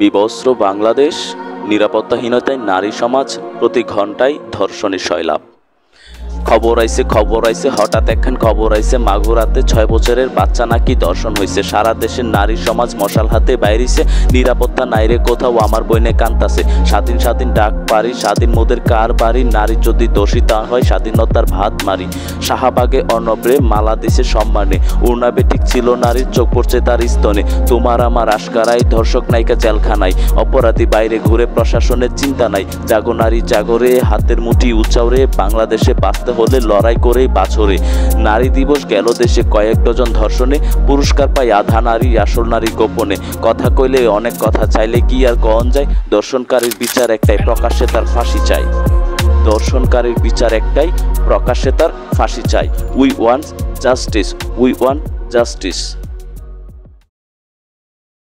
বিবস্ত্র বাংলাদেশ, নিরাপত্তাহীনতায় নারী সমাজ, প্রতি ঘন্টায় ধর্ষণের সয়লাব। খবর আইছে হঠাৎ একখান খবর আইছে মাগুরাতে 6 বছরের বাচ্চা নাকি দর্শন হয়েছে। সারা দেশের নারী সমাজ মশাল হাতে বাইরেছে, নিরাপত্তা নাইরে কোথাও আমার বইনে কান্তাছে। স্বাধীন ডাক পারি, স্বাধীন মোদের কার বাড়ি, নারী যদি দোষী তা হয় স্বাধীনতার ভাত মারি। শাহবাগে অর্ণবে মালা দিছে সম্মানে, উড়নাবে ঠিক ছিল নারীর, চোখ পড়ছে তার স্তনে। তোমার আমার আশকারাই, ধর্ষক নায়িকা জেলখানায়, অপরাধী বাইরে ঘুরে, প্রশাসনের চিন্তা নাই। জাগো নারী জাগরে, হাতের মুঠি উঁচাওরে, বাংলাদেশে বাঁচতে হলে লড়াই করেই বাছরে। নারী দিবস গেল দেশে কয়েক ডজন ধর্ষণে, পুরস্কার পাই আধা নারী, আসল নারী গোপনে। কথা কইলে অনেক কথা, চাইলে কি আর কন যায়। দর্শনকারীর বিচার একটাই, প্রকাশ্যে তার ফাঁসি চাই। দর্শনকারীর বিচার একটাই, প্রকাশ্যে তার ফাঁসি চাই। We want justice, we want justice.